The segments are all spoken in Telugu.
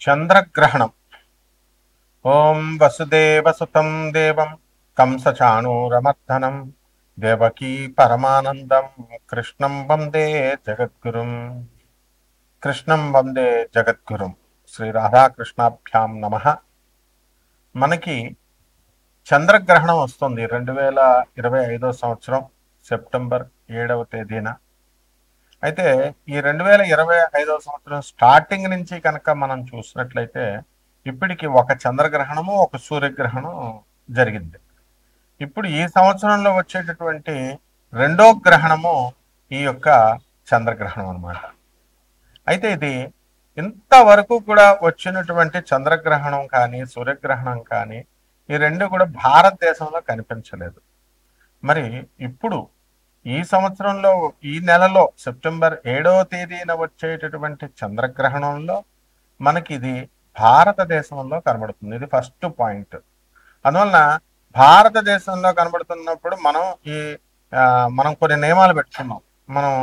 చంద్రగ్రహణం. ఓం వసుదేవసుతం దేవం కంసచాణూరమర్దనం దేవకీ పరమానందం కృష్ణం వందే జగద్గురుం శ్రీ రాధాకృష్ణాభ్యాం నమః. మనకి చంద్రగ్రహణం వస్తుంది 2025 సంవత్సరం సెప్టెంబర్ 7వ తేదీన. అయితే ఈ 2025 సంవత్సరం స్టార్టింగ్ నుంచి కనుక మనం చూసినట్లయితే ఇప్పటికి ఒక చంద్రగ్రహణము ఒక సూర్యగ్రహణం జరిగింది. ఇప్పుడు ఈ సంవత్సరంలో వచ్చేటటువంటి రెండో గ్రహణము ఈ యొక్క చంద్రగ్రహణం అన్నమాట. అయితే ఇది ఇంతవరకు కూడా వచ్చినటువంటి చంద్రగ్రహణం కానీ సూర్యగ్రహణం కానీ ఈ రెండు కూడా భారతదేశంలో కనిపించలేదు. మరి ఇప్పుడు ఈ సంవత్సరంలో ఈ నెలలో సెప్టెంబర్ 7వ తేదీన వచ్చేటటువంటి చంద్రగ్రహణంలో మనకి ఇది భారతదేశంలో కనబడుతుంది. ఇది ఫస్ట్ పాయింట్. అందువలన భారతదేశంలో కనబడుతున్నప్పుడు మనం కొన్ని నియమాలు పెట్టుకున్నాం. మనం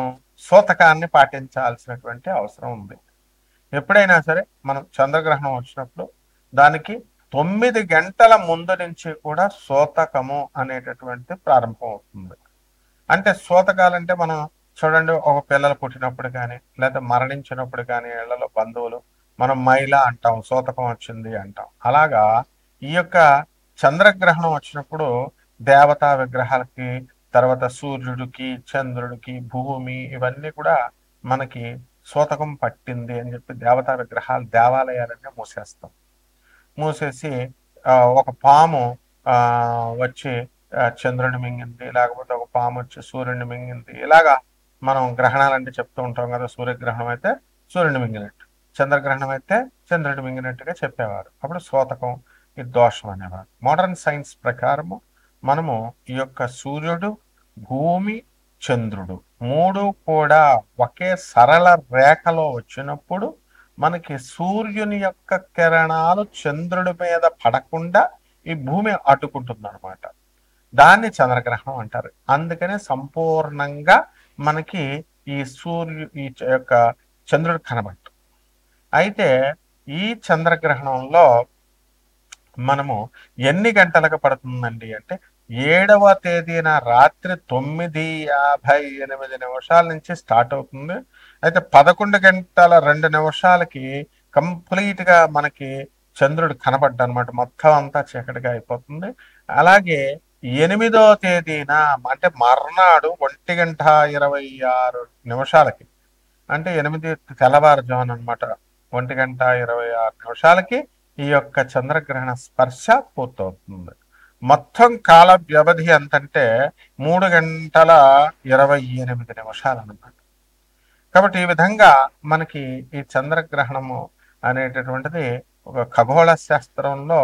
సూతకాన్ని పాటించాల్సినటువంటి అవసరం ఉంది. ఎప్పుడైనా సరే మనం చంద్రగ్రహణం వచ్చినప్పుడు దానికి 9 గంటల ముందు నుంచి కూడా సూతకము అనేటటువంటి ప్రారంభం అవుతుంది. అంటే సూతకాలంటే మనం చూడండి, ఒక పిల్లలు పుట్టినప్పుడు కానీ లేదా మరణించినప్పుడు కానీ ఇళ్లలో బంధువులు మనం మైల అంటాం, సూతకం వచ్చింది అంటాం. అలాగా ఈ యొక్క చంద్రగ్రహణం వచ్చినప్పుడు దేవతా విగ్రహాలకి, తర్వాత సూర్యుడికి, చంద్రుడికి, భూమి ఇవన్నీ కూడా మనకి సూతకం పట్టింది అని చెప్పి దేవతా విగ్రహాలు, దేవాలయాలన్నీ మూసేసి ఒక పాము వచ్చి చంద్రుడిని మింగింది, లేకపోతే ఒక పాము వచ్చి సూర్యుడిని మింగింది. ఇలాగా మనం గ్రహణాలంటే చెప్తూ ఉంటాం కదా. సూర్యగ్రహణం అయితే సూర్యుడిని మింగినట్టు, చంద్రగ్రహణం అయితే చంద్రుడిని మింగినట్టుగా చెప్పేవారు. అప్పుడు సూతకం, ఇది దోషం అనేవారు. మోడర్న్ సైన్స్ ప్రకారము మనము ఈ యొక్క సూర్యుడు, భూమి, చంద్రుడు మూడు కూడా ఒకే సరళ రేఖలో వచ్చినప్పుడు మనకి సూర్యుని యొక్క కిరణాలు చంద్రుడి మీద పడకుండా ఈ భూమి అడ్డుకుంటుంది అనమాట. దాన్ని చంద్రగ్రహణం అంటారు. అందుకనే సంపూర్ణంగా మనకి ఈ యొక్క చంద్రుడు కనబడదు. అయితే ఈ చంద్రగ్రహణంలో మనము ఎన్ని గంటలకు పడుతుందండి అంటే 7వ తేదీన రాత్రి 9:58 నుంచి స్టార్ట్ అవుతుంది. అయితే 11 గంటల 2 నిమిషాలకి కంప్లీట్ గా మనకి చంద్రుడు కనబడ్డ అనమాట. మొత్తం అంతా చీకటిగా అయిపోతుంది. అలాగే 8వ తేదీన అంటే మర్నాడు 1:26 అంటే 8 తెల్లవారుజామున అనమాట, 1:26 ఈ యొక్క చంద్రగ్రహణ స్పర్శ పూర్తవుతుంది. మొత్తం కాల వ్యవధి ఎంతంటే 3:28 అనమాట. కాబట్టి ఈ విధంగా మనకి ఈ చంద్రగ్రహణము అనేటటువంటిది ఒక ఖగోళ శాస్త్రంలో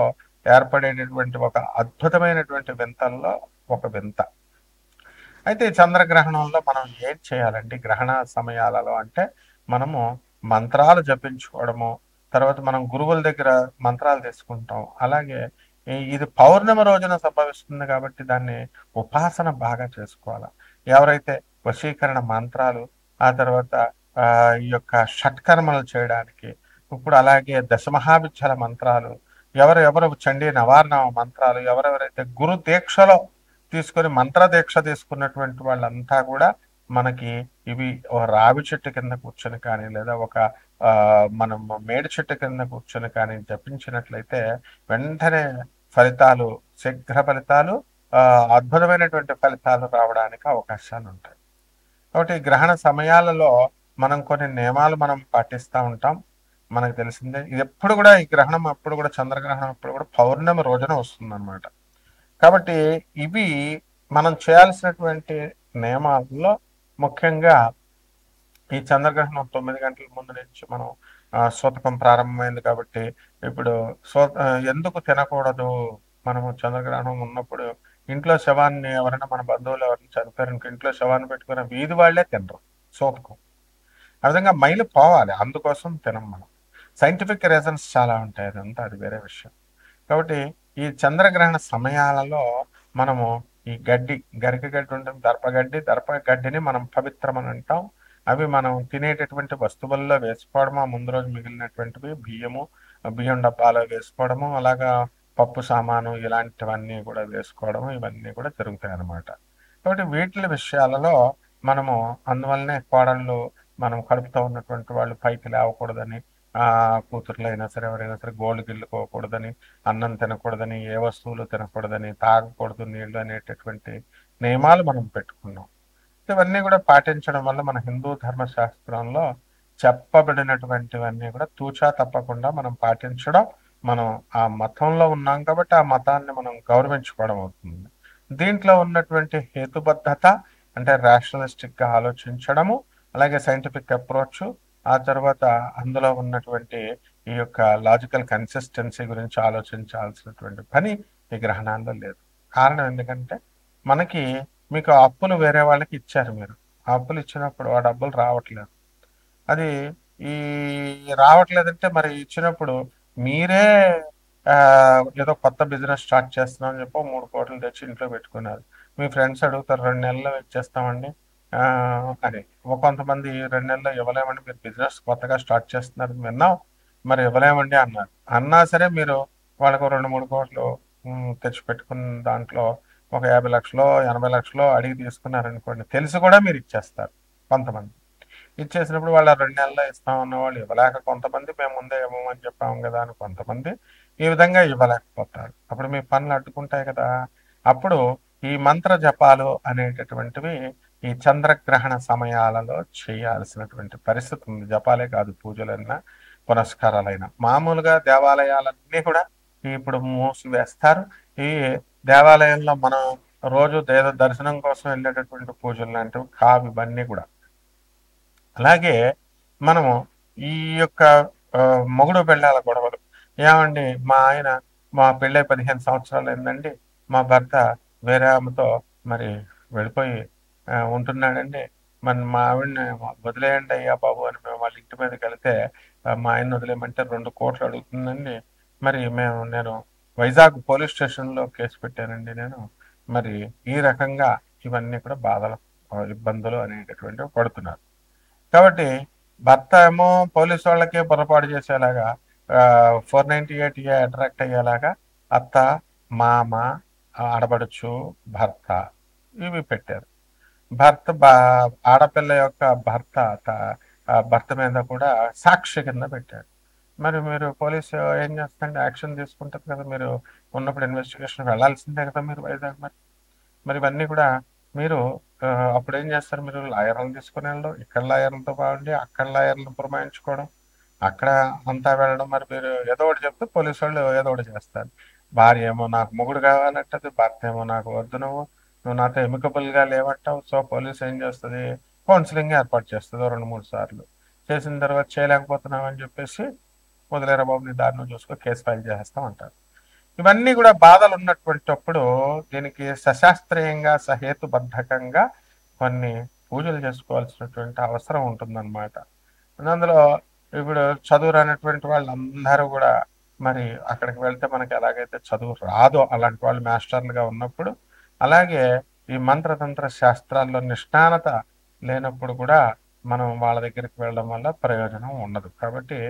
ఏర్పడేటటువంటి ఒక అద్భుతమైనటువంటి వింతల్లో ఒక వింత. అయితే ఈ చంద్రగ్రహణంలో మనం ఏం చేయాలండి గ్రహణ సమయాలలో అంటే మనము మంత్రాలు జపించుకోవడము, తర్వాత మనం గురువుల దగ్గర మంత్రాలు తీసుకుంటాం. అలాగే ఇది పౌర్ణమి రోజున సంభవిస్తుంది కాబట్టి దాన్ని ఉపాసన బాగా చేసుకోవాలి. ఎవరైతే వశీకరణ మంత్రాలు, ఆ తర్వాత ఈ యొక్క షట్కర్మలు చేయడానికి, ఇప్పుడు అలాగే దశమహావిద్యల మంత్రాలు, ఎవరెవరు చండీ నవార్ణ మంత్రాలు, ఎవరెవరైతే గురు దీక్షలో తీసుకొని మంత్ర దీక్ష తీసుకున్నటువంటి వాళ్ళంతా కూడా మనకి ఇవి రావి చెట్టు కింద కూర్చొని కానీ లేదా ఒక మనం మేడి చెట్టు కింద కూర్చొని కానీ జపించినట్లయితే వెంటనే ఫలితాలు, శీఘ్ర ఫలితాలు, అద్భుతమైనటువంటి ఫలితాలు రావడానికి అవకాశాలు ఉంటాయి. కాబట్టి గ్రహణ సమయాలలో మనం కొన్ని నియమాలు మనం పాటిస్తూ ఉంటాం. మనకు తెలిసిందే ఇది ఎప్పుడు కూడా ఈ గ్రహణం అప్పుడు కూడా చంద్రగ్రహణం అప్పుడు కూడా పౌర్ణమి రోజున వస్తుంది అనమాట. కాబట్టి ఇవి మనం చేయాల్సినటువంటి నియమాల్లో ముఖ్యంగా ఈ చంద్రగ్రహణం 9 గంటల ముందు నుంచి మనం సూతకం ప్రారంభమైంది కాబట్టి ఇప్పుడు ఎందుకు తినకూడదు, మనము చంద్రగ్రహణం ఉన్నప్పుడు ఇంట్లో శవాన్ని ఎవరైనా మన బంధువులు ఎవరైనా చనిపోయారు ఇంట్లో శవాన్ని పెట్టుకున్న వీధి వాళ్లే తినరు సూతకం. ఆ విధంగా మైలు పోవాలి, అందుకోసం తినం మనం. సైంటిఫిక్ రీజన్స్ చాలా ఉంటాయి, అదంతా అది వేరే విషయం. కాబట్టి ఈ చంద్రగ్రహణ సమయాలలో మనము ఈ గడ్డి, గరిక గడ్డి ఉంటుంది, దర్పగడ్డిని మనం పవిత్రం అని అంటాం. అవి మనం తినేటటువంటి వస్తువుల్లో వేసుకోవడము, ముందు రోజు మిగిలినటువంటివి బియ్యం డబ్బాలో వేసుకోవడము, అలాగా పప్పు సామాను ఇలాంటివన్నీ కూడా వేసుకోవడము, ఇవన్నీ కూడా జరుగుతాయి అన్నమాట. కాబట్టి వీటి విషయాలలో మనము అందువల్లనే కోడళ్ళు మనం కడుపుతో ఉన్నటువంటి వాళ్ళు పైకి లేవకూడదని, కూతుర్లైనా సరే ఎవరైనా సరే గోళ్ళు గిల్లుకోకూడదని, అన్నం తినకూడదని, ఏ వస్తువులు తినకూడదని, తాగకూడదు నీళ్లు అనేటటువంటి నియమాలు మనం పెట్టుకున్నాం. ఇవన్నీ కూడా పాటించడం వల్ల మన హిందూ ధర్మశాస్త్రంలో చెప్పబడినటువంటివన్నీ కూడా తూచా తప్పకుండా మనం పాటించడం, మనం ఆ మతంలో ఉన్నాం కాబట్టి ఆ మతాన్ని మనం గౌరవించుకోవడం అవుతుంది. దీంట్లో ఉన్నటువంటి హేతుబద్ధత అంటే రేషనలిస్టిక్ గా ఆలోచించడము, అలాగే సైంటిఫిక్ అప్రోచ్, ఆ తర్వాత అందులో ఉన్నటువంటి ఈ యొక్క లాజికల్ కన్సిస్టెన్సీ గురించి ఆలోచించాల్సినటువంటి పని ఈ గ్రహణాల్లో లేదు. కారణం ఎందుకంటే మనకి మీకు అప్పులు వేరే వాళ్ళకి ఇచ్చారు మీరు. ఆ అప్పులు ఇచ్చినప్పుడు ఆ డబ్బులు రావట్లేదు. అది ఈ రావట్లేదంటే మరి ఇచ్చినప్పుడు మీరే ఏదో కొత్త బిజినెస్ స్టార్ట్ చేస్తున్నాం అని చెప్పి 3 కోట్లు తెచ్చి ఇంట్లో పెట్టుకున్నారు. మీ ఫ్రెండ్స్ అడుగుతారు 2 నెలల్లో ఇచ్చేస్తామండి అని. కొంతమంది 2 నెలల్లో ఇవ్వలేమండి, మీరు బిజినెస్ కొత్తగా స్టార్ట్ చేస్తున్నారు విన్నాం, మరి ఇవ్వలేమండి అన్నారు. అన్నా సరే మీరు వాళ్ళకు 2-3 కోట్లు తెచ్చి పెట్టుకున్న దాంట్లో ఒక 50 లక్షలో 80 లక్షలో అడిగి తీసుకున్నారనుకోండి, తెలిసి కూడా మీరు ఇచ్చేస్తారు కొంతమంది. ఇచ్చేసినప్పుడు వాళ్ళు 2 నెలల్లో ఇస్తామన్న వాళ్ళు ఇవ్వలేక కొంతమంది, మేము ముందే ఇవ్వమని చెప్పాము కదా అని కొంతమంది ఈ విధంగా ఇవ్వలేకపోతారు. అప్పుడు మీ పనులు అడ్డుకుంటాయి కదా. అప్పుడు ఈ మంత్ర జపాలు అనేటటువంటివి ఈ చంద్రగ్రహణ సమయాలలో చేయాల్సినటువంటి పరిస్థితి ఉంది. జపాలే కాదు, పూజలైనా పునస్కారాలైనా. మామూలుగా దేవాలయాలన్నీ కూడా ఇప్పుడు మూసివేస్తారు. ఈ దేవాలయంలో మనం రోజు దేవ దర్శనం కోసం వెళ్ళేటటువంటి పూజలు లాంటివి కావు ఇవన్నీ కూడా. అలాగే మనము ఈ యొక్క మొగుడు పెళ్ళాల గొడవలు, ఏమండి మా పెళ్ళై 15 సంవత్సరాలు అయిందండి, మా భర్త వేరే ఆమెతో మరి వెళ్ళిపోయి ఉంటున్నాడండి, మరి మా ఆవిడని వదిలేయండి అయ్యా బాబు అని మేము వాళ్ళ ఇంటి మీదకి వెళితే మా ఆయన వదిలేయమంటే 2 కోట్లు అడుగుతుందండి. మరి నేను వైజాగ్ పోలీస్ స్టేషన్లో కేసు పెట్టానండి నేను. మరి ఈ రకంగా ఇవన్నీ కూడా బాధలు, ఇబ్బందులు అనేటటువంటివి పడుతున్నారు. కాబట్టి భర్త ఏమో పోలీసు వాళ్ళకే పొరపాటు చేసేలాగా 498 అట్రాక్ట్ అయ్యేలాగా అత్త, మామ, ఆడపడుచు, భర్త ఇవి పెట్టారు. ఆడపిల్ల యొక్క భర్త మీద కూడా సాక్షి కింద పెట్టారు. మరి మీరు పోలీసు ఏం చేస్తుంటే యాక్షన్ తీసుకుంటారు కదా, మీరు ఉన్నప్పుడు ఇన్వెస్టిగేషన్ వెళ్ళాల్సిందే కదా మీరు వైజాగ్. మరి ఇవన్నీ కూడా మీరు అప్పుడు ఏం చేస్తారు, మీరు లాయర్లను తీసుకుని వెళ్ళడం, ఇక్కడ లాయర్లతో బాగుండి అక్కడ లాయర్లను పురమాయించుకోవడం, అక్కడ అంతా వెళ్ళడం. మరి మీరు ఏదో ఒకటి చెప్తే పోలీసు వాళ్ళు ఏదో ఒకటి చేస్తారు. భార్య ఏమో నాకు మొగుడు కావాలంటది, భర్త ఏమో నాకు వద్దు, నువ్వు నాతో ఎమికబుల్గా లేవంటావు. సో పోలీసు ఏం చేస్తుంది, కౌన్సిలింగ్ ఏర్పాటు చేస్తుంది 2-3 సార్లు. చేసిన తర్వాత చేయలేకపోతున్నావు అని చెప్పేసి వదిలేరా బాబు నీ దారిలో చూసుకో, కేసు ఫైల్ చేసేస్తాం అంటారు. ఇవన్నీ కూడా బాధలు ఉన్నటువంటిప్పుడు దీనికి సశాస్త్రీయంగా సహేతుబద్ధకంగా కొన్ని పూజలు చేసుకోవాల్సినటువంటి అవసరం ఉంటుందన్నమాట. అందులో ఇప్పుడు చదువు రానటువంటి వాళ్ళందరూ కూడా మరి అక్కడికి వెళ్తే మనకి ఎలాగైతే చదువు రాదో అలాంటి వాళ్ళు మాస్టర్లుగా ఉన్నప్పుడు, అలాగే ఈ మంత్రతంత్ర శాస్త్రాల్లో నిష్ణానత లేనప్పుడు కూడా మనం వాళ్ళ దగ్గరికి వెళ్ళడం వల్ల ప్రయోజనం ఉండదు. కాబట్టి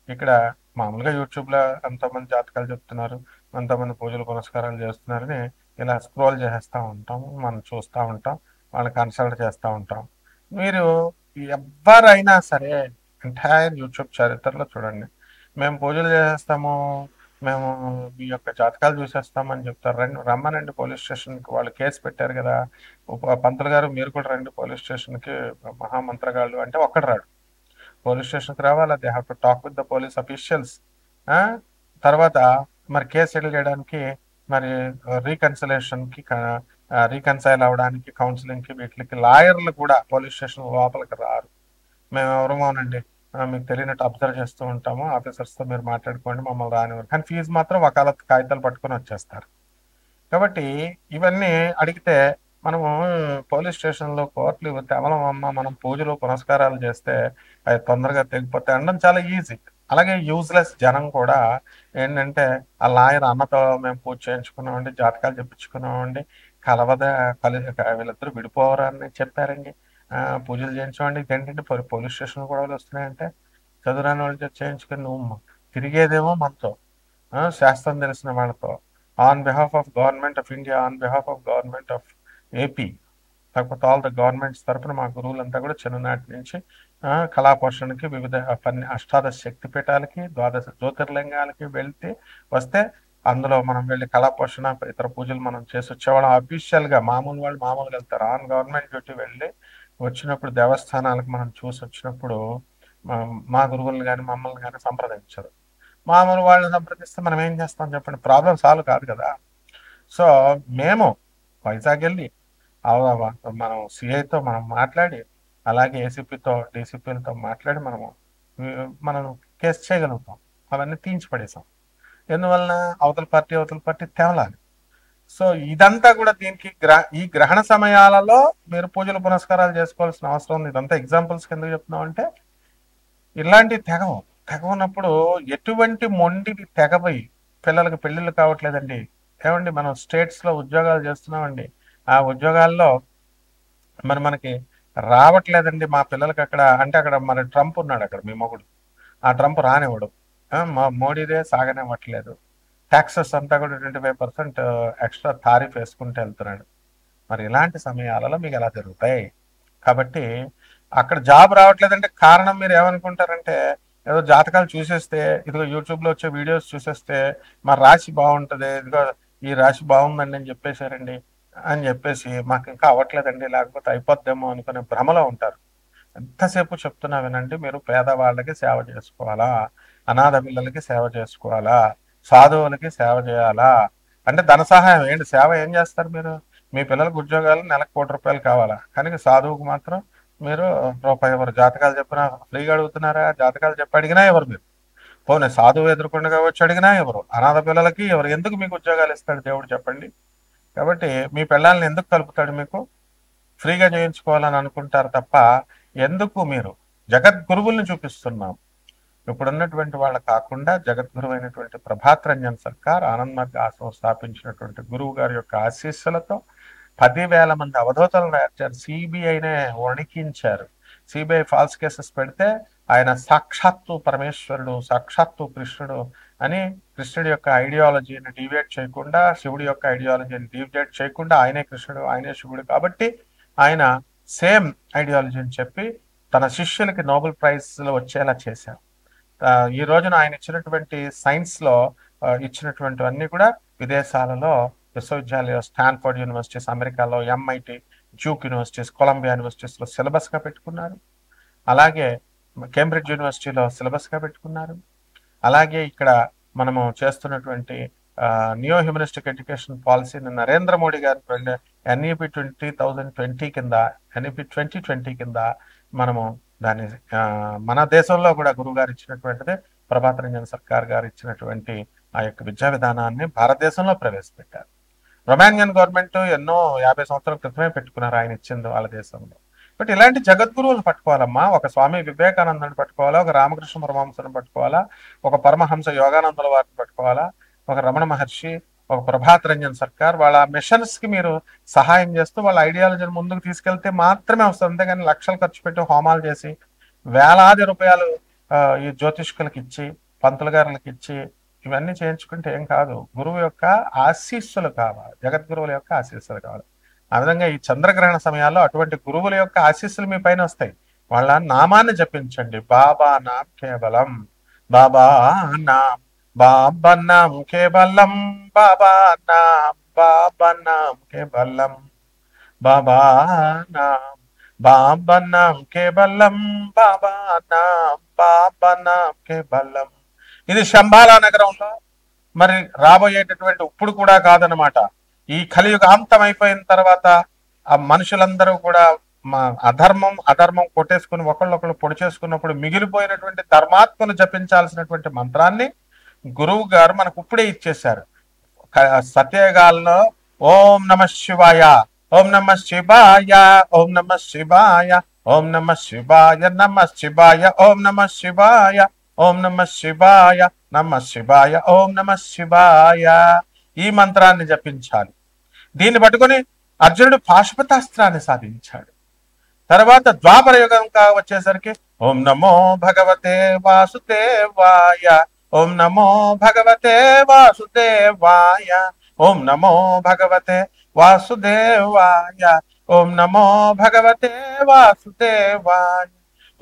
ఇక్కడ మామూలుగా యూట్యూబ్లో ఎంతోమంది జాతకాలు చెప్తున్నారు, ఎంతోమంది పూజలు పునస్కారాలు చేస్తున్నారని ఇలా స్క్రోల్ చేస్తూ ఉంటాం, మనం చూస్తూ ఉంటాం, వాళ్ళని కన్సల్ట్ చేస్తూ ఉంటాం. మీరు ఎవరైనా సరే ఎంటైర్ యూట్యూబ్ చరిత్రలో చూడండి, మేము పూజలు చేసేస్తాము, మేము మీ యొక్క జాతకాలు చూసేస్తామని చెప్తారు. రమ్మనండి పోలీస్ స్టేషన్కి, వాళ్ళు కేసు పెట్టారు కదా, పంతులు గారు మీరు కూడా రండి పోలీస్ స్టేషన్కి, మహామంత్రగాళ్ళు అంటే ఒక్కడు రాడు. పోలీస్ స్టేషన్కి రావాలా, they have to talk with the police officials. తర్వాత మరి కేసు సెటిల్ చేయడానికి, మరి రీకన్సిలేషన్కి, రీకన్సైల్ అవ్వడానికి, కౌన్సిలింగ్కి, వీటికి లాయర్లు కూడా పోలీస్ స్టేషన్ లోపలికి రారు. మేము ఎవరమోనండి, మీకు తెలియనట్టు అబ్జర్వ్ చేస్తూ ఉంటాము, ఆఫీసర్స్తో మీరు మాట్లాడుకోండి, మమ్మల్ని రానివ్వరు. కానీ ఫీజు మాత్రం వకాలత్ కాగితాలు పట్టుకొని వచ్చేస్తారు. కాబట్టి ఇవన్నీ అడిగితే మనము పోలీస్ స్టేషన్లో కోర్టులు కేవలం మనం పూజలు పునస్కారాలు చేస్తే అవి తొందరగా తెగిపోతాయి అనడం చాలా ఈజీ. అలాగే యూజ్లెస్ జనం కూడా ఏంటంటే ఆ లాయర్ అన్నతో మేము పూజ చేయించుకున్నామండి, జాతకాలు చెప్పించుకున్నామండి, కలవద కలి వీళ్ళిద్దరూ విడిపోవరని చెప్పారండి, పూజలు చేయించమండి, ఇదేంటంటే పోలీస్ స్టేషన్ గొడవలు వస్తున్నాయంటే చదువురాని వాళ్ళు చేయించుకొని నువ్వు తిరిగేదేమో మనతో, శాస్త్రం తెలిసిన వాళ్ళతో, on behalf of government of India, on behalf of government of AP, లేకపోతే ఆల్ ద గవర్నమెంట్స్ తరఫున మా గురువులంతా కూడా చిన్ననాటి నుంచి కళాపోషణకి వివిధ అష్టాదశ శక్తి పీఠాలకి, ద్వాదశ జ్యోతిర్లింగాలకి వెళ్తే వస్తే అందులో మనం వెళ్ళి కళాపోషణ ఇతర పూజలు మనం చేసి వచ్చేవాళ్ళం. అఫీషియల్గా మామూలు వాళ్ళు మామూలుగా వెళ్తారు, ఆన్ గవర్నమెంట్ డ్యూటీ వెళ్ళి వచ్చినప్పుడు దేవస్థానాలకు మనం చూసి వచ్చినప్పుడు మా గురువులను కానీ మమ్మల్ని కానీ సంప్రదించరు. మామూలు వాళ్ళని సంప్రదిస్తే మనం ఏం చేస్తాం చెప్పండి, ప్రాబ్లం సాల్వ్ కాదు కదా. సో మేము వైజాగ్ వెళ్ళి మనం సిఐతో మనం మాట్లాడి, అలాగే ఏసీపీతో డీసీపీలతో మాట్లాడి మనం కేసు చేయగలుగుతాం. అవన్నీ తీయించి పడేసాం. ఎందువలన అవతల పార్టీ తేవలాలి. సో ఇదంతా కూడా దీనికి ఈ గ్రహణ సమయాలలో మీరు పూజలు పునస్కారాలు చేసుకోవాల్సిన అవసరం ఉంది. ఇదంతా ఎగ్జాంపుల్స్ కింద చెప్తున్నాం అంటే ఇలాంటి తెగవనప్పుడు ఎటువంటి మొండివి తెగపోయి పిల్లలకి పెళ్ళిళ్ళు కావట్లేదండి. ఏమండి మనం స్టేట్స్లో ఉద్యోగాలు చేస్తున్నామండి, ఆ ఉద్యోగాల్లో మనకి రావట్లేదండి మా పిల్లలకి. అక్కడ మన ట్రంప్ ఉన్నాడు, అక్కడ మీ మొగుడు, ఆ ట్రంప్ రానివ్వడు, మోడీదే సాగనివ్వట్లేదు. ట్యాక్సెస్ అంతా కూడా 25% ఎక్స్ట్రా తారీఫ్ వేసుకుంటూ వెళ్తున్నాడు. మరి ఇలాంటి సమయాలలో మీకు ఎలా జరుగుతాయి? కాబట్టి అక్కడ జాబ్ రావట్లేదంటే కారణం మీరు ఏమనుకుంటారంటే, ఏదో జాతకాలు చూసేస్తే, ఇదిగో యూట్యూబ్లో వచ్చే వీడియోస్ చూసేస్తే మా రాశి బాగుంటుంది, ఇదిగో ఈ రాశి బాగుందండి అని చెప్పేశారండి అని చెప్పేసి మాకు ఇంకా అవ్వట్లేదండి, లేకపోతే అయిపోద్దేమో అనుకునే భ్రమలో ఉంటారు. ఎంతసేపు చెప్తున్నా వినండి, మీరు పేదవాళ్ళకి సేవ చేసుకోవాలా, అనాథ పిల్లలకి సేవ చేసుకోవాలా, సాధువులకి సేవ చేయాలా. అంటే ధన సహాయం ఏంటి, సేవ ఏం చేస్తారు మీరు? మీ పిల్లలకు ఉద్యోగాలు నెలకు ₹1,00,00,000 కావాలా, కానీ సాధువుకు మాత్రం మీరు రూపాయి ఎవరు? జాతకాలు చెప్పినా ఫ్రీగా అడుగుతున్నారా? జాతకాలు చెప్పి అడిగినా ఎవరు? మీరు పోనీ సాధువు ఎదుర్కొండగా వచ్చి అడిగినా ఎవరు? అనాథ పిల్లలకి ఎవరు? ఎందుకు మీకు ఉద్యోగాలు ఇస్తాడు దేవుడు చెప్పండి? కాబట్టి మీ పిల్లల్ని ఎందుకు కలుపుతాడు? మీకు ఫ్రీగా చేయించుకోవాలని అనుకుంటారు తప్ప ఎందుకు? మీరు జగద్గురువుల్ని చూపిస్తున్నాం. ఇప్పుడున్నటువంటి వాళ్ళు కాకుండా జగద్గురువు అయినటువంటి ప్రభాత్ రంజన్ సర్కార్ ఆనంద్ మార్గ్ ఆశ్రమం స్థాపించినటువంటి గురువు గారి యొక్క ఆశీస్సులతో 10,000 మంది అవధూతలను రాశారు. సిబిఐనే వణికించారు. సిబిఐ ఫాల్స్ కేసెస్ పెడితే ఆయన సాక్షాత్తు పరమేశ్వరుడు, సాక్షాత్తు కృష్ణుడు అని, కృష్ణుడి యొక్క ఐడియాలజీని డివియేట్ చేయకుండా, శివుడి యొక్క ఐడియాలజీని డివియేట్ చేయకుండా ఆయనే కృష్ణుడు, ఆయనే శివుడు కాబట్టి ఆయన సేమ్ ఐడియాలజీని చెప్పి తన శిష్యులకి నోబెల్ ప్రైజ్లు వచ్చేలా చేశారు. ఈ రోజున ఆయన ఇచ్చినటువంటి సైన్స్లో ఇచ్చినటువంటివన్నీ కూడా విదేశాలలో విశ్వవిద్యాలయాలు, స్టాన్ఫోర్డ్ యూనివర్సిటీస్, అమెరికాలో ఎంఐటి, డ్యూక్ యూనివర్సిటీస్, కొలంబియా యూనివర్సిటీస్లో సిలబస్గా పెట్టుకున్నారు. అలాగే కేంబ్రిడ్జ్ యూనివర్సిటీలో సిలబస్గా పెట్టుకున్నారు. అలాగే ఇక్కడ మనము చేస్తున్నటువంటి న్యూ హ్యూమనిస్టిక్ ఎడ్యుకేషన్ పాలసీని నరేంద్ర మోడీ గారు ఎన్ఈపి 2020 కింద, ఎన్ఈపి 2020 కింద మనము దాన్ని మన దేశంలో కూడా గురువు గారు ఇచ్చినటువంటిదే, ప్రభాత్ రంజన్ సర్కార్ గారు ఇచ్చినటువంటి ఆ యొక్క విద్యా విధానాన్ని భారతదేశంలో ప్రవేశపెట్టారు. రొమానియన్ గవర్నమెంట్ ఎన్నో 50 సంవత్సరాల క్రితమే పెట్టుకున్నారు, ఆయన ఇచ్చింది వాళ్ళ దేశంలో. బట్ ఇలాంటి జగద్గురువులు పట్టుకోవాలమ్మా. ఒక స్వామి వివేకానందని పట్టుకోవాలా, ఒక రామకృష్ణ పరమహంసను పట్టుకోవాలా, ఒక పరమహంస యోగానందుల వారిని పట్టుకోవాలా, ఒక రమణ మహర్షి, ఒక ప్రభాత్ రంజన్ సర్కార్. వాళ్ళ మిషన్స్ కి మీరు సహాయం చేస్తూ వాళ్ళ ఐడియాలజీని ముందుకు తీసుకెళ్తే మాత్రమే వస్తుంది. అంతేగాని లక్షలు ఖర్చు పెట్టి హోమాలు చేసి వేలాది రూపాయలు ఈ జ్యోతిష్కులకి ఇచ్చి, పంతుల గారులకి ఇచ్చి ఇవన్నీ చేయించుకుంటే ఏం కాదు. గురువు యొక్క ఆశీస్సులు కావాలి, జగద్గురువుల యొక్క ఆశీస్సులు కావాలి. ఆ విధంగా ఈ చంద్రగ్రహణ సమయాల్లో అటువంటి గురువుల యొక్క ఆశీస్సులు మీ పైన వస్తాయి. వాళ్ళ నామాన్ని జపించండి. బాబా నాం కేవలం, బాబా నాం, బాబా నాం కేవలం, బాబా నాం, బాబా నాం కేవలం, బాబా నాం, బాబా నాం కేవలం, బాబా నాం, బాబా నాం కేవలం. ఇది శంబాలా నగరంలో మరి రాబోయేటటువంటి ఇప్పుడు కూడా కాదనమాట. ఈ కలియుగ అంతం అయిపోయిన తర్వాత ఆ మనుషులందరూ కూడా అధర్మం కొట్టేసుకుని ఒకళ్ళొకళ్ళు పొడి చేసుకున్నప్పుడు మిగిలిపోయినటువంటి ధర్మాత్మను జపించాల్సినటువంటి మంత్రాన్ని గురువు గారు మనకు ఇప్పుడే ఇచ్చేశారు. సత్యగాల్లో ఓం నమ శివాయ, ఓం నమ శివాయ, ఓం నమ శివాయ, ఓం నమ శివాయ, నమ శివాయ, ఓం నమ శివాయ, ఓం నమ శివాయ, నమ శివాయ, ఓం నమ శివాయ. ఈ మంత్రాన్ని జపించాలి. దీన్ని పట్టుకొని అర్జునుడు పాశుపతాస్త్రాన్ని సాధించాడు. తర్వాత ద్వాపర యుగం వచ్చేసరికి ఓం నమో భగవతే వాసుదేవాయ, ఓం నమో భగవతే వాసుదేవాయ, ఓం నమో భగవతే వాసుదేవాయ, ఓం నమో భగవతే వాసుదేవాయ,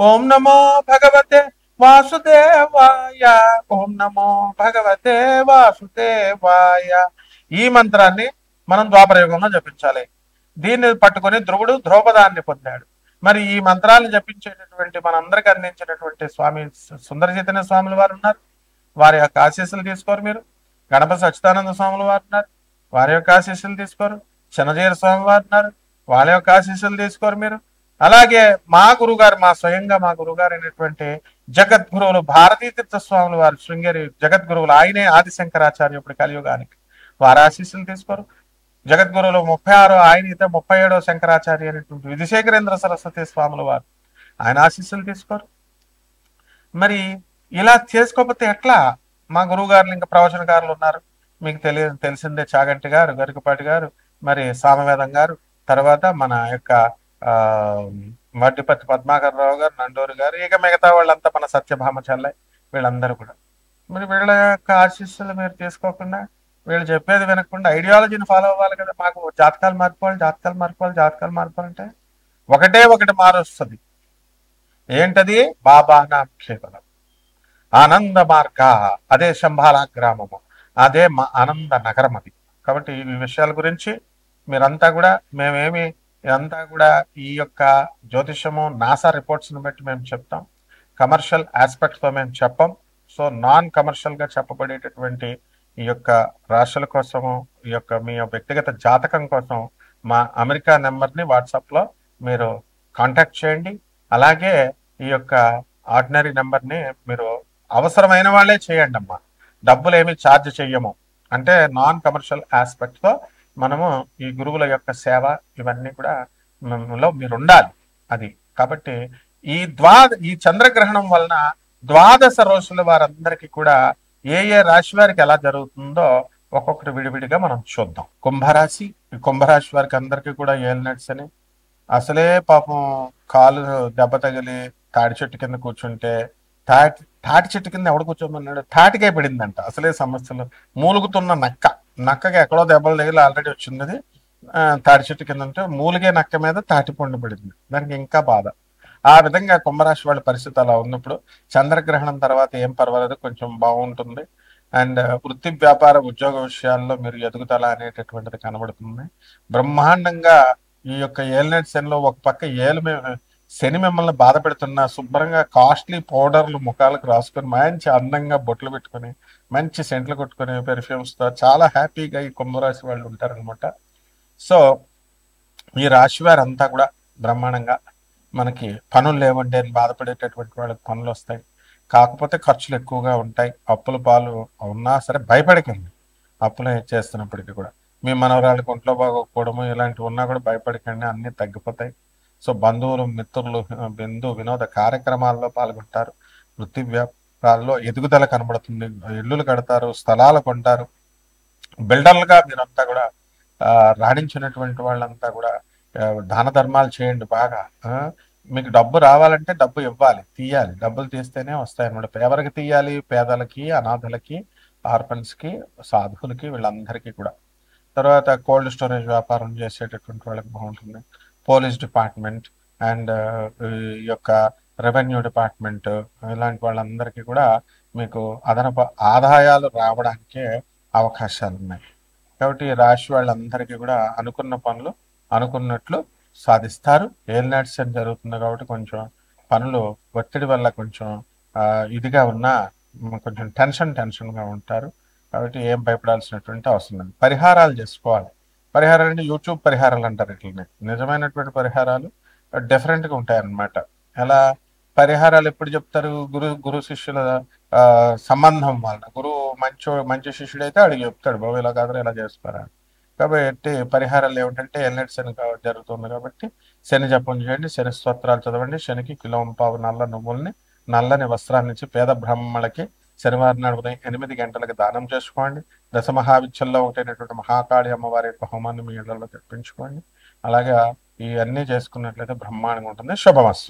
ఓం నమో భగవతే వాసుదేవాయ, ఓం నమో భగవతే వాసుదేవాయ. ఈ మంత్రాన్ని మనం ద్వాపర యుగంలో జపించాలి. దీన్ని పట్టుకొని ధ్రువుడు ద్రౌపదాన్ని పొందాడు. మరి ఈ మంత్రాలను జపించేటటువంటి మనందరికి అందించినటువంటి స్వామి సుందర చైతన్య స్వాముల వారు ఉన్నారు. వారి యొక్క ఆశీస్సులు తీసుకోరు మీరు. గణపతి సచ్చిదానంద స్వాముల వారు ఉన్నారు, వారి యొక్క ఆశీస్సులు తీసుకోరు. చిన్నజీర స్వామి వారు ఉన్నారు, వాళ్ళ యొక్క ఆశీస్సులు తీసుకోరు మీరు. అలాగే మా గురుగారు, స్వయంగా మా గురుగారు అయినటువంటి జగద్గురువులు భారతీ తీర్థ స్వాముల వారు, శృంగేరి జగద్గురువులు, ఆయనే ఆదిశంకరాచార్య ఇప్పుడు కలియుగానికి, వారి ఆశీస్సులు తీసుకోరు. జగద్గురువులు 36, ఆయన అయితే 37 శంకరాచార్య అనేటువంటి విధిశేఖరేంద్ర సరస్వతి స్వాముల వారు, ఆయన ఆశీస్సులు తీసుకోరు. మరి ఇలా చేసుకోకపోతే ఎట్లా? మా గురువు గారు ఇంకా ప్రవచనకారులు ఉన్నారు, మీకు తెలిసిందే. చాగంటి గారు, గరికపాటి గారు, మరి సామవేదం గారు, తర్వాత మన యొక్క వడ్డిపత్తి పద్మాకర్ రావు గారు, నండూరి గారు, ఇక మిగతా వాళ్ళంతా మన సత్యభామ చెల్లె, వీళ్ళందరూ కూడా. మరి వీళ్ళ యొక్క ఆశీస్సులు మీరు తీసుకోకుండా, వీళ్ళు చెప్పేది వినకుండా ఐడియాలజీని ఫాలో అవ్వాలి కదా. మాకు జాతకాలు మార్పుకోవాలంటే ఒకటి మారుస్తుంది. ఏంటది? బాబా నాం కేవలం ఆనంద మార్గ, అదే శంభాల గ్రామము, అదే మా ఆనంద నగరం అది. కాబట్టి ఈ విషయాల గురించి మీరంతా కూడా, ఇదంతా కూడా ఈ యొక్క జ్యోతిషము నాసా రిపోర్ట్స్ని బట్టి మేము చెప్తాం. కమర్షియల్ ఆస్పెక్ట్స్తో మేము చెప్పం. సో నాన్ కమర్షియల్గా చెప్పబడేటటువంటి ఈ యొక్క రాశుల కోసము, ఈ యొక్క మీ వ్యక్తిగత జాతకం కోసం మా అమెరికా నెంబర్ని వాట్సాప్లో మీరు కాంటాక్ట్ చేయండి. అలాగే ఈ యొక్క ఆర్డినరీ నెంబర్ని మీరు అవసరమైన వాళ్ళే చేయండి అమ్మా, డబ్బులు ఏమి ఛార్జ్ చెయ్యము. అంటే నాన్ కమర్షియల్ ఆస్పెక్ట్తో మనము ఈ గురువుల యొక్క సేవ ఇవన్నీ కూడా మీరు ఉండాలి అది. కాబట్టి ఈ చంద్రగ్రహణం వలన ద్వాదశ రోజుల వారందరికీ కూడా ఏ రాశి వారికి ఎలా జరుగుతుందో ఒక్కొక్కటి విడివిడిగా మనం చూద్దాం. కుంభరాశి, ఈ కుంభరాశి వారికి అందరికీ కూడా ఏలినట్స్ అని, అసలే పాపం కాలు దెబ్బ తగిలి తాడి చెట్టు కింద కూర్చుంటే, తాటి చెట్టు కింద ఎవడు కూర్చోమన్నాడు? తాటికాయ పడిందంట. అసలే సమస్యలు. మూలుగుతున్న నక్కకి ఎక్కడో దెబ్బలు తగిలి ఆల్రెడీ వచ్చింది, తాడి చెట్టు కింద ఉంటే మూలిగే నక్క మీద తాటి పండు పడింది, దానికి ఇంకా బాధ. ఆ విధంగా కుంభరాశి వాళ్ళ పరిస్థితి అలా ఉన్నప్పుడు చంద్రగ్రహణం తర్వాత ఏం పర్వాలేదు, కొంచెం బాగుంటుంది. అండ్ వృత్తి వ్యాపార ఉద్యోగ విషయాల్లో మీరు ఎదుగుదల అనేటటువంటిది కనబడుతుంది. బ్రహ్మాండంగా ఈ యొక్క ఏలినట్ శనిలో ఒక పక్క శని మిమ్మల్ని బాధ పెడుతున్నా, శుభ్రంగా కాస్ట్లీ పౌడర్లు ముఖాలకు రాసుకొని మంచి అందంగా బొట్లు పెట్టుకొని మంచి సెంట్లు కొట్టుకొని పెర్ఫ్యూమ్స్తో చాలా హ్యాపీగా ఈ కుంభరాశి వాళ్ళు ఉంటారనమాట. సో ఈ రాశి వారంతా కూడా బ్రహ్మాండంగా, మనకి పనులు లేవండి అని బాధపడేటటువంటి వాళ్ళకి పనులు వస్తాయి, కాకపోతే ఖర్చులు ఎక్కువగా ఉంటాయి. అప్పుల పాలు ఉన్నా సరే భయపడకండి, అప్పులు చేస్తున్నప్పటికీ కూడా. మీ మనవరాళ్ళకి ఒంట్లో బాగోకపోవడము ఇలాంటివి ఉన్నా కూడా భయపడకండి, అన్నీ తగ్గిపోతాయి. సో బంధువులు, మిత్రులు, వినోద కార్యక్రమాల్లో పాల్గొంటారు. వృత్తి వ్యాపారాల్లో ఎదుగుదల కనబడుతుంది. ఇల్లులు కడతారు, స్థలాలు కొంటారు. బిల్డర్లుగా మీరంతా కూడా రాణించినటువంటి వాళ్ళంతా కూడా దాన ధర్మాలు చేయండి బాగా. మీకు డబ్బు రావాలంటే డబ్బు ఇవ్వాలి, తీయాలి. డబ్బులు తీస్తేనే వస్తాయన్నమాట. ఎవరికి తీయాలి? పేదలకి, అనాథలకి, ఆర్ఫన్స్కి, సాధువులకి, వీళ్ళందరికీ కూడా. తర్వాత కోల్డ్ స్టోరేజ్ వ్యాపారం చేసేటటువంటి వాళ్ళకి బాగుంటుంది. పోలీస్ డిపార్ట్మెంట్ అండ్ ఈ యొక్క రెవెన్యూ డిపార్ట్మెంట్, ఇలాంటి వాళ్ళందరికీ కూడా మీకు అదనపు ఆదాయాలు రావడానికే అవకాశాలు ఉన్నాయి. కాబట్టి రాశి వాళ్ళందరికీ కూడా అనుకున్న పనులు అనుకున్నట్లు సాధిస్తారు. ఏలినాటి శని జరుగుతుంది కాబట్టి కొంచెం పనులు ఒత్తిడి వల్ల కొంచెం ఇదిగా ఉన్నా కొంచెం టెన్షన్గా ఉంటారు. కాబట్టి ఏం భయపడాల్సినటువంటి అవసరం లేదు. పరిహారాలు చేసుకోవాలి. పరిహారాలు అంటే యూట్యూబ్ పరిహారాలు అంటారు. ఇట్లనే నిజమైనటువంటి పరిహారాలు డిఫరెంట్గా ఉంటాయన్నమాట. ఎలా పరిహారాలు ఎప్పుడు చెప్తారు? గురు శిష్యుల సంబంధం వలన. గురువు మంచి శిష్యుడు అయితే అడిగి చెప్తాడు, బాబు ఇలా కాదు ఇలా చేస్తారా. కాబట్టి పరిహారాలు ఏమిటంటే ఎల్నెట్ శని జరుగుతుంది కాబట్టి శని జపం చేయండి, శని స్తోత్రాలు చదవండి, శనికి కిలోంపావు నల్ల నువ్వుల్ని, నల్లని వస్త్రాన్ని ఇచ్చి పేద బ్రాహ్మణులకి శనివారం నాడు ఉదయం 8 గంటలకు దానం చేసుకోండి. దశ మహావిద్యల్లో ఒకటైనటువంటి మహాకాళి అమ్మవారి యొక్క హోమాన్ని మీ ఇళ్లలో తెప్పించుకోండి. అలాగే ఇవన్నీ చేసుకున్నట్లయితే బ్రహ్మాండంగా ఉంటుంది. శుభమస్తు.